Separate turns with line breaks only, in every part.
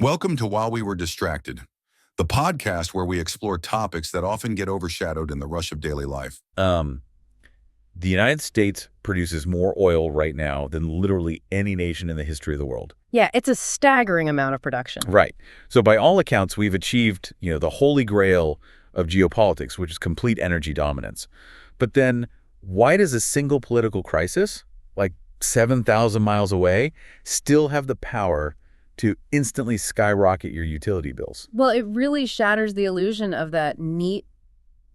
Welcome to While We Were Distracted, the podcast where we explore topics that often get overshadowed in the rush of daily life.
The United States produces more oil right now than literally any nation in the history of the world.
Yeah, it's a staggering amount of production.
Right. So by all accounts, we've achieved, the holy grail of geopolitics, which is complete energy dominance. But then why does a single political crisis, like 7,000 miles away, still have the power to instantly skyrocket your utility bills?
Well, it really shatters the illusion of that neat,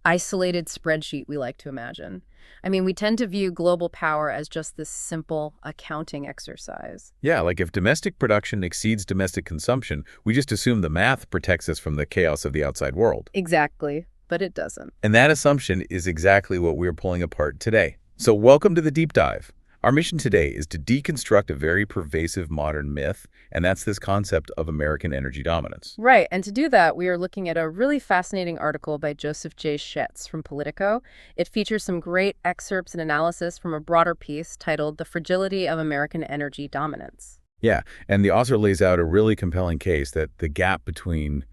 isolated spreadsheet we like to imagine. I mean, we tend to view global power as just this simple accounting exercise.
Yeah, like if domestic production exceeds domestic consumption, we just assume the math protects us from the chaos of the outside world.
Exactly, but it doesn't.
And that assumption is exactly what we're pulling apart today. So welcome to the deep dive. Our mission today is to deconstruct a very pervasive modern myth, and that's this concept of American energy dominance.
Right, and to do that, we are looking at a really fascinating article by Joseph J. Schetz from Politico. It features some great excerpts and analysis from a broader piece titled The Fragility of American Energy Dominance.
Yeah, and the author lays out a really compelling case that the gap between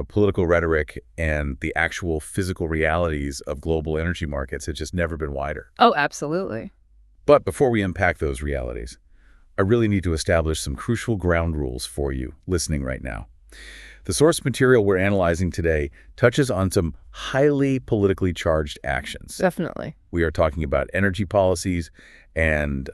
political rhetoric and the actual physical realities of global energy markets has just never been wider.
Oh, absolutely.
But before we unpack those realities, I really need to establish some crucial ground rules for you listening right now. The source material we're analyzing today touches on some highly politically charged actions.
Definitely.
We are talking about energy policies and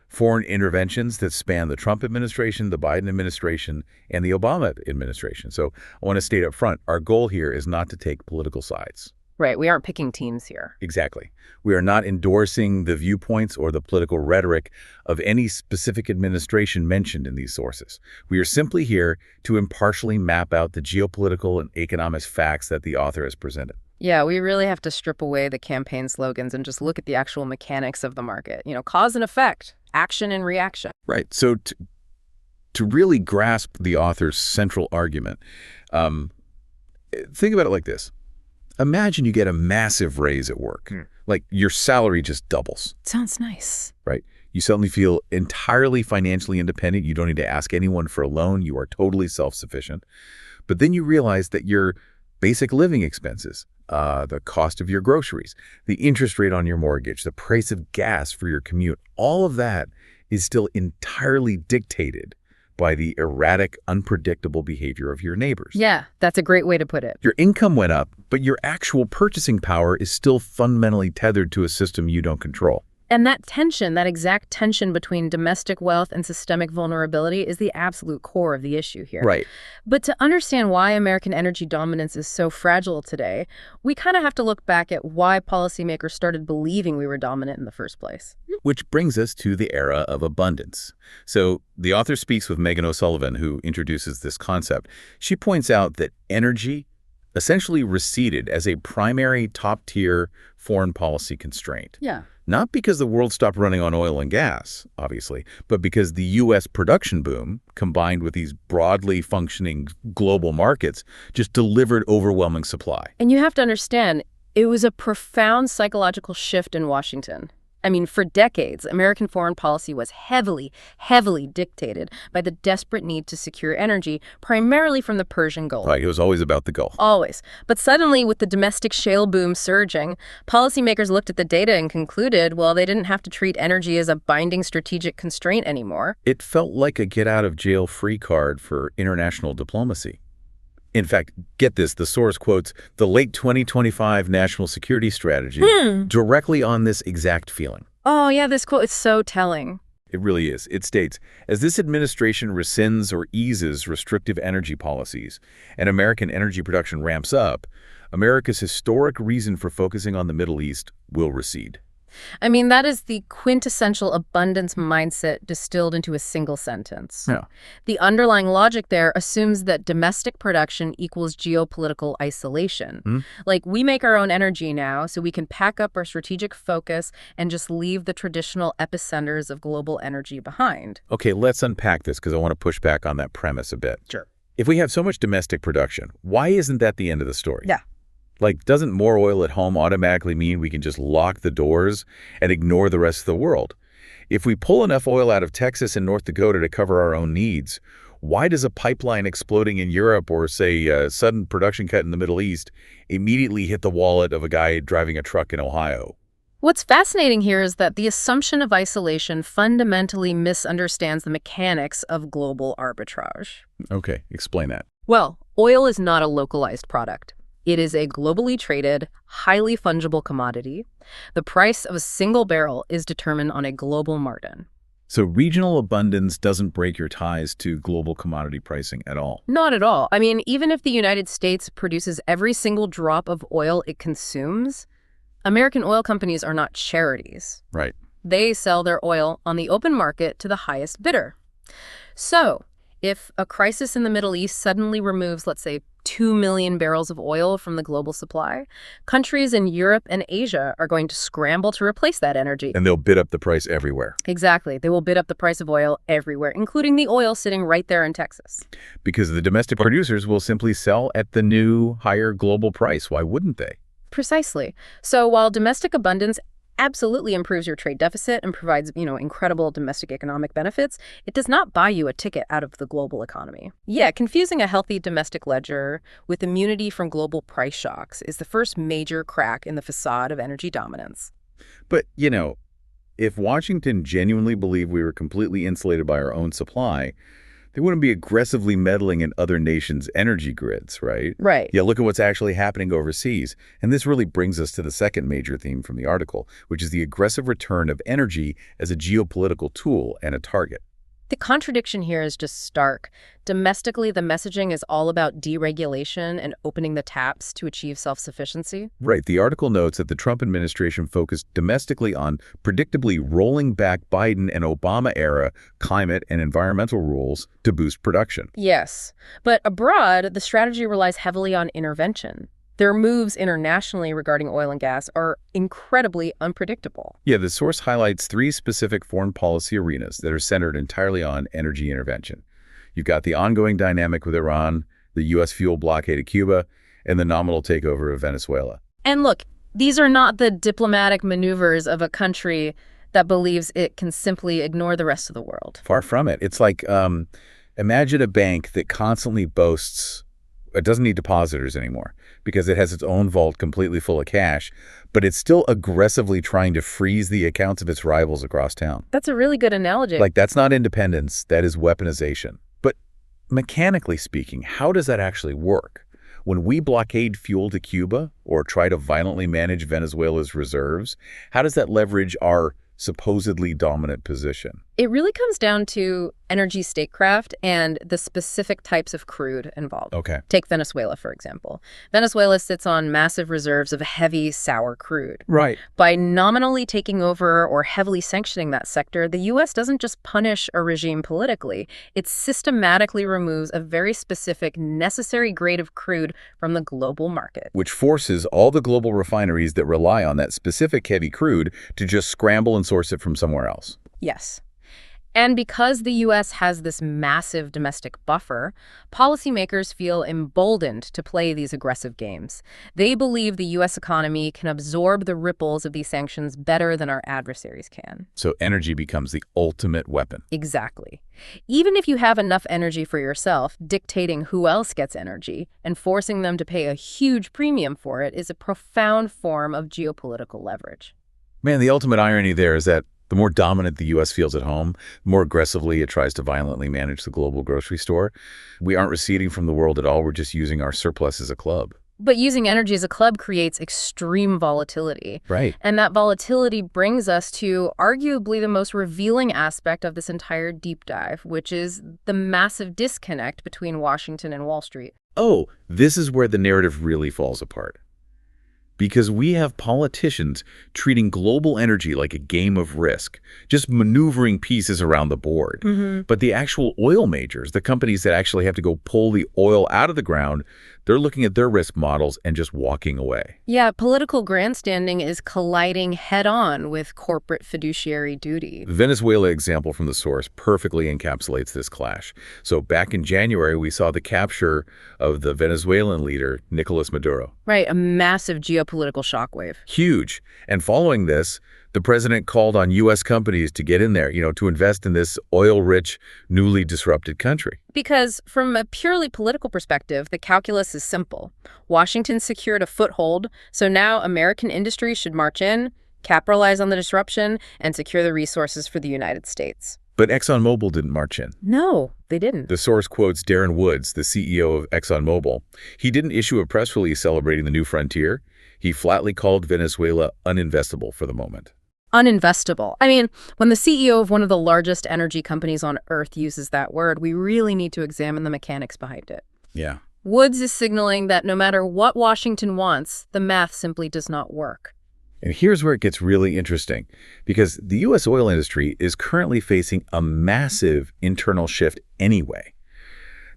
foreign interventions that span the Trump administration, the Biden administration, and the Obama administration. So I want to state up front, our goal here is not to take political sides.
Right, we aren't picking teams here.
Exactly. We are not endorsing the viewpoints or the political rhetoric of any specific administration mentioned in these sources. We are simply here to impartially map out the geopolitical and economic facts that the author has presented.
Yeah, we really have to strip away the campaign slogans and just look at the actual mechanics of the market. Cause and effect, action and reaction.
Right. So to really grasp the author's central argument, think about it like this. Imagine you get a massive raise at work. Like your salary just doubles.
Sounds nice.
Right? You suddenly feel entirely financially independent. You don't need to ask anyone for a loan. You are totally self-sufficient. But then you realize that your basic living expenses, the cost of your groceries, the interest rate on your mortgage, the price of gas for your commute, all of that is still entirely dictated by the erratic, unpredictable behavior of your neighbors.
Yeah, that's a great way to put it.
Your income went up, but your actual purchasing power is still fundamentally tethered to a system you don't control.
And that tension, that exact tension between domestic wealth and systemic vulnerability is the absolute core of the issue here.
Right.
But to understand why American energy dominance is so fragile today, we kind of have to look back at why policymakers started believing we were dominant in the first place.
Which brings us to the era of abundance. So the author speaks with Megan O'Sullivan, who introduces this concept. She points out that energy essentially receded as a primary top-tier foreign policy constraint.
Yeah.
Not because the world stopped running on oil and gas, obviously, but because the U.S. production boom, combined with these broadly functioning global markets, just delivered overwhelming supply.
And you have to understand, it was a profound psychological shift in Washington. I mean, for decades, American foreign policy was heavily, heavily dictated by the desperate need to secure energy, primarily from the Persian Gulf.
Right, it was always about the Gulf.
Always. But suddenly, with the domestic shale boom surging, policymakers looked at the data and concluded, well, they didn't have to treat energy as a binding strategic constraint anymore.
It felt like a get-out-of-jail-free card for international diplomacy. In fact, get this, the source quotes the late 2025 national security strategy directly on this exact feeling.
Oh, yeah, this quote is so telling.
It really is. It states, as this administration rescinds or eases restrictive energy policies and American energy production ramps up, America's historic reason for focusing on the Middle East will recede.
I mean, that is the quintessential abundance mindset distilled into a single sentence.
Yeah.
The underlying logic there assumes that domestic production equals geopolitical isolation. Like, we make our own energy now, so we can pack up our strategic focus and just leave the traditional epicenters of global energy behind.
Okay, let's unpack this because I want to push back on that premise a bit.
Sure.
If we have so much domestic production, why isn't that the end of the story?
Yeah.
Like, doesn't more oil at home automatically mean we can just lock the doors and ignore the rest of the world? If we pull enough oil out of Texas and North Dakota to cover our own needs, why does a pipeline exploding in Europe or, say, a sudden production cut in the Middle East immediately hit the wallet of a guy driving a truck in Ohio?
What's fascinating here is that the assumption of isolation fundamentally misunderstands the mechanics of global arbitrage.
Okay, explain that.
Well, oil is not a localized product. It is a globally traded, highly fungible commodity. The price of a single barrel is determined on a global margin.
So regional abundance doesn't break your ties to global commodity pricing at all?
Not at all. I mean, even if the United States produces every single drop of oil it consumes, American oil companies are not charities.
Right.
They sell their oil on the open market to the highest bidder. So, if a crisis in the Middle East suddenly removes, let's say, 2 million barrels of oil from the global supply, countries in Europe and Asia are going to scramble to replace that energy.
And they'll bid up the price everywhere.
Exactly. They will bid up the price of oil everywhere, including the oil sitting right there in Texas.
Because the domestic producers will simply sell at the new, higher global price. Why wouldn't they?
Precisely. So while domestic abundance absolutely improves your trade deficit and provides, incredible domestic economic benefits, it does not buy you a ticket out of the global economy. Yeah, confusing a healthy domestic ledger with immunity from global price shocks is the first major crack in the facade of energy dominance.
But, if Washington genuinely believed we were completely insulated by our own supply, they wouldn't be aggressively meddling in other nations' energy grids, right?
Right.
Yeah, look at what's actually happening overseas. And this really brings us to the second major theme from the article, which is the aggressive return of energy as a geopolitical tool and a target.
The contradiction here is just stark. Domestically, the messaging is all about deregulation and opening the taps to achieve self-sufficiency.
Right. The article notes that the Trump administration focused domestically on predictably rolling back Biden and Obama-era climate and environmental rules to boost production.
Yes. But abroad, the strategy relies heavily on intervention. Their moves internationally regarding oil and gas are incredibly unpredictable.
Yeah, the source highlights 3 specific foreign policy arenas that are centered entirely on energy intervention. You've got the ongoing dynamic with Iran, the U.S. fuel blockade of Cuba, and the nominal takeover of Venezuela.
And look, these are not the diplomatic maneuvers of a country that believes it can simply ignore the rest of the world.
Far from it. It's like, imagine a bank that constantly boasts it doesn't need depositors anymore because it has its own vault completely full of cash, but it's still aggressively trying to freeze the accounts of its rivals across town.
That's a really good analogy.
Like, that's not independence, that is weaponization. But mechanically speaking, how does that actually work? When we blockade fuel to Cuba or try to violently manage Venezuela's reserves, how does that leverage our supposedly dominant position?
It really comes down to energy statecraft and the specific types of crude involved.
Okay.
Take Venezuela, for example. Venezuela sits on massive reserves of heavy, sour crude.
Right.
By nominally taking over or heavily sanctioning that sector, the U.S. doesn't just punish a regime politically. It systematically removes a very specific, necessary grade of crude from the global market.
Which forces all the global refineries that rely on that specific heavy crude to just scramble and source it from somewhere else.
Yes. And because the U.S. has this massive domestic buffer, policymakers feel emboldened to play these aggressive games. They believe the U.S. economy can absorb the ripples of these sanctions better than our adversaries can.
So energy becomes the ultimate weapon.
Exactly. Even if you have enough energy for yourself, dictating who else gets energy and forcing them to pay a huge premium for it is a profound form of geopolitical leverage.
Man, the ultimate irony there is that the more dominant the U.S. feels at home, the more aggressively it tries to violently manage the global grocery store. We aren't receding from the world at all. We're just using our surplus as a club.
But using energy as a club creates extreme volatility.
Right.
And that volatility brings us to arguably the most revealing aspect of this entire deep dive, which is the massive disconnect between Washington and Wall Street.
Oh, this is where the narrative really falls apart. Because we have politicians treating global energy like a game of Risk, just maneuvering pieces around the board. But the actual oil majors, the companies that actually have to go pull the oil out of the ground, they're looking at their risk models and just walking away.
Yeah, political grandstanding is colliding head-on with corporate fiduciary duty.
The Venezuela example from the source perfectly encapsulates this clash. So back in January, we saw the capture of the Venezuelan leader, Nicolas Maduro.
Right, a massive geopolitical shockwave.
Huge. And following this, The president called on U.S. companies to get in there, to invest in this oil-rich, newly disrupted country.
Because from a purely political perspective, the calculus is simple. Washington secured a foothold, so now American industry should march in, capitalize on the disruption, and secure the resources for the United States.
But ExxonMobil didn't march in.
No, they didn't.
The source quotes Darren Woods, the CEO of ExxonMobil. He didn't issue a press release celebrating the new frontier. He flatly called Venezuela uninvestable for the moment.
Uninvestable. I mean, when the CEO of one of the largest energy companies on Earth uses that word, we really need to examine the mechanics behind it.
Yeah.
Woods is signaling that no matter what Washington wants, the math simply does not work.
And here's where it gets really interesting, because the U.S. oil industry is currently facing a massive internal shift anyway.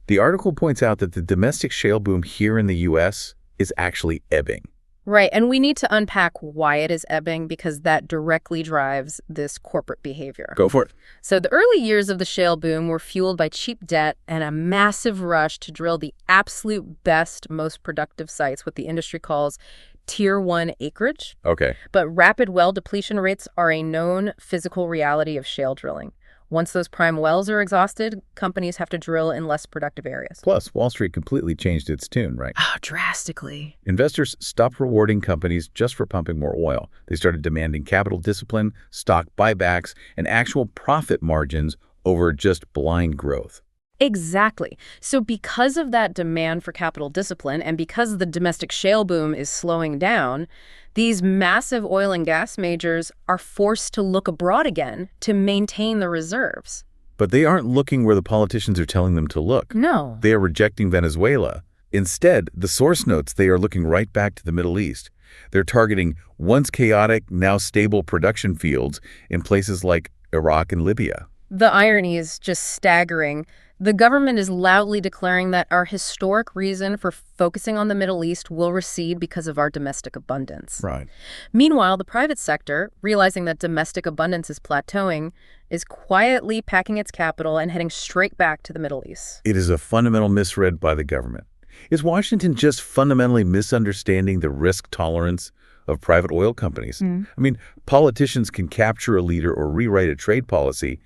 The article points out that the domestic shale boom here in the U.S. is actually ebbing.
Right, and we need to unpack why it is ebbing because that directly drives this corporate behavior.
Go for it.
So the early years of the shale boom were fueled by cheap debt and a massive rush to drill the absolute best, most productive sites, what the industry calls Tier 1 acreage.
Okay.
But rapid well depletion rates are a known physical reality of shale drilling. Once those prime wells are exhausted, companies have to drill in less productive areas.
Plus, Wall Street completely changed its tune, right?
Drastically.
Investors stopped rewarding companies just for pumping more oil. They started demanding capital discipline, stock buybacks, and actual profit margins over just blind growth.
Exactly. So because of that demand for capital discipline and because the domestic shale boom is slowing down, these massive oil and gas majors are forced to look abroad again to maintain the reserves.
But they aren't looking where the politicians are telling them to look.
No.
They are rejecting Venezuela. Instead, the source notes they are looking right back to the Middle East. They're targeting once chaotic, now stable production fields in places like Iraq and Libya.
The irony is just staggering. The government is loudly declaring that our historic reason for focusing on the Middle East will recede because of our domestic abundance.
Right.
Meanwhile, the private sector, realizing that domestic abundance is plateauing, is quietly packing its capital and heading straight back to the Middle East.
It is a fundamental misread by the government. Is Washington just fundamentally misunderstanding the risk tolerance of private oil companies? I mean, politicians can capture a leader or rewrite a trade policy,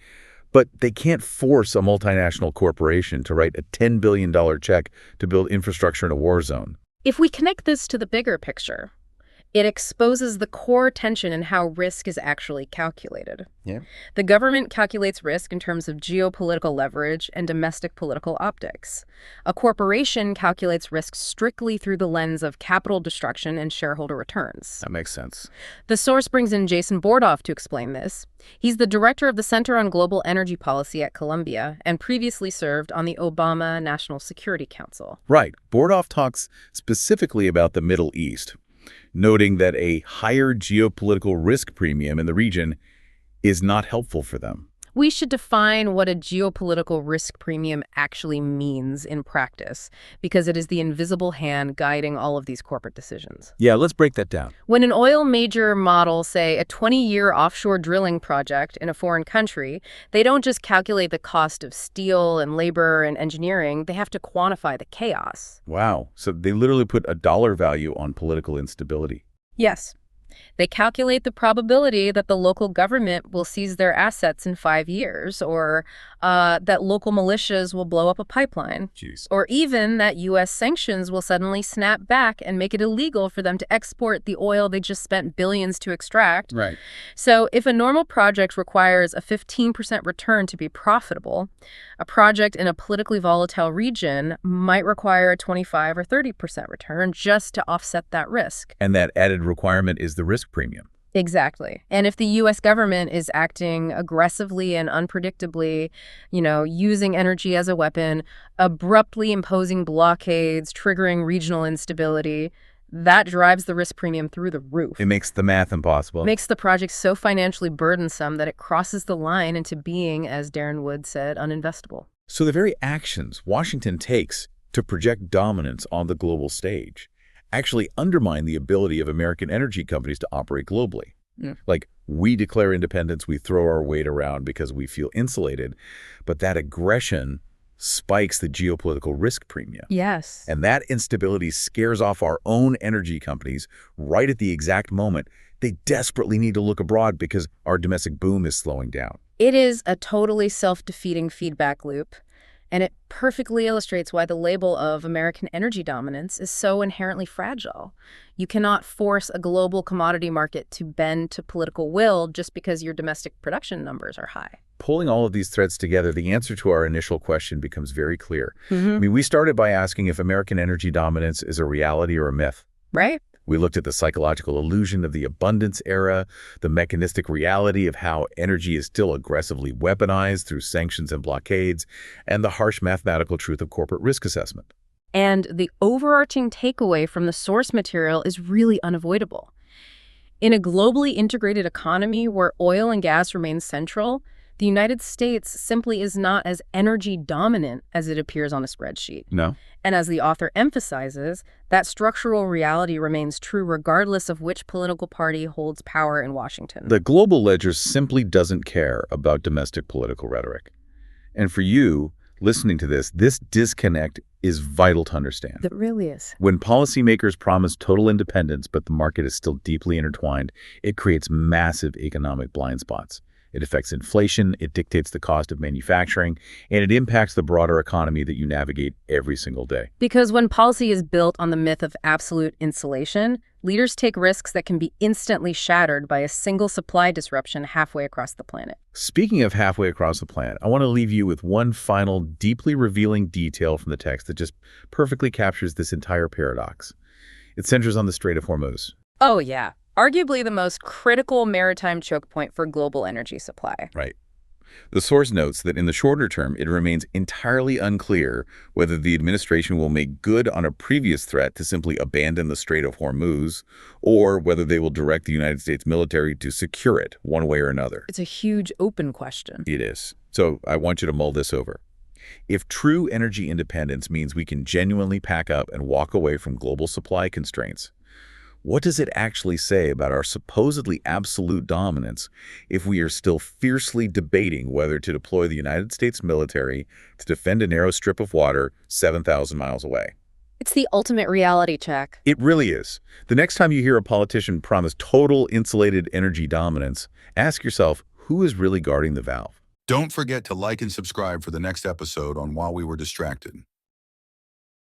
but they can't force a multinational corporation to write a $10 billion check to build infrastructure in a war zone.
If we connect this to the bigger picture, it exposes the core tension in how risk is actually calculated.
Yeah.
The government calculates risk in terms of geopolitical leverage and domestic political optics. A corporation calculates risk strictly through the lens of capital destruction and shareholder returns.
That makes sense.
The source brings in Jason Bordoff to explain this. He's the director of the Center on Global Energy Policy at Columbia and previously served on the Obama National Security Council.
Right. Bordoff talks specifically about the Middle East, noting that a higher geopolitical risk premium in the region is not helpful for them.
We should define what a geopolitical risk premium actually means in practice, because it is the invisible hand guiding all of these corporate decisions.
Yeah, let's break that down.
When an oil major models, say, a 20-year offshore drilling project in a foreign country, they don't just calculate the cost of steel and labor and engineering, they have to quantify the chaos.
Wow. So they literally put a dollar value on political instability.
Yes. They calculate the probability that the local government will seize their assets in 5 years, or that local militias will blow up a pipeline,
Jeez.
or even that U.S. sanctions will suddenly snap back and make it illegal for them to export the oil they just spent billions to extract.
Right.
So if a normal project requires a 15% return to be profitable, a project in a politically volatile region might require a 25 or 30% return just to offset that risk.
And that added requirement is the risk premium.
Exactly. And if the U.S. government is acting aggressively and unpredictably, using energy as a weapon, abruptly imposing blockades, triggering regional instability, that drives the risk premium through the roof.
It makes the math impossible.
It makes the project so financially burdensome that it crosses the line into being, as Darren Woods said, uninvestable.
So the very actions Washington takes to project dominance on the global stage actually undermine the ability of American energy companies to operate globally. Like, we declare independence, we throw our weight around because we feel insulated, but that aggression spikes the geopolitical risk premium.
Yes.
And that instability scares off our own energy companies right at the exact moment they desperately need to look abroad because our domestic boom is slowing down.
It is a totally self-defeating feedback loop, and it perfectly illustrates why the label of American energy dominance is so inherently fragile. You cannot force a global commodity market to bend to political will just because your domestic production numbers are high.
Pulling all of these threads together, the answer to our initial question becomes very clear. I mean, we started by asking if American energy dominance is a reality or a myth.
Right?
We looked at the psychological illusion of the abundance era, the mechanistic reality of how energy is still aggressively weaponized through sanctions and blockades, and the harsh mathematical truth of corporate risk assessment.
And the overarching takeaway from the source material is really unavoidable. In a globally integrated economy where oil and gas remain central, the United States simply is not as energy dominant as it appears on a spreadsheet.
No.
And as the author emphasizes, that structural reality remains true regardless of which political party holds power in Washington.
The global ledger simply doesn't care about domestic political rhetoric. And for you, listening to this disconnect is vital to understand.
It really is.
When policymakers promise total independence, but the market is still deeply intertwined, it creates massive economic blind spots. It affects inflation, it dictates the cost of manufacturing, and it impacts the broader economy that you navigate every single day.
Because when policy is built on the myth of absolute insulation, leaders take risks that can be instantly shattered by a single supply disruption halfway across the planet.
Speaking of halfway across the planet, I want to leave you with one final, deeply revealing detail from the text that just perfectly captures this entire paradox. It centers on the Strait of Hormuz.
Oh, yeah. Arguably the most critical maritime choke point for global energy supply.
Right. The source notes that in the shorter term, it remains entirely unclear whether the administration will make good on a previous threat to simply abandon the Strait of Hormuz, or whether they will direct the United States military to secure it one way or another.
It's a huge open question.
It is. So I want you to mull this over. If true energy independence means we can genuinely pack up and walk away from global supply constraints, what does it actually say about our supposedly absolute dominance if we are still fiercely debating whether to deploy the United States military to defend a narrow strip of water 7,000 miles away?
It's the ultimate reality check.
It really is. The next time you hear a politician promise total insulated energy dominance, ask yourself, who is really guarding the valve?
Don't forget to like and subscribe for the next episode on While We Were Distracted.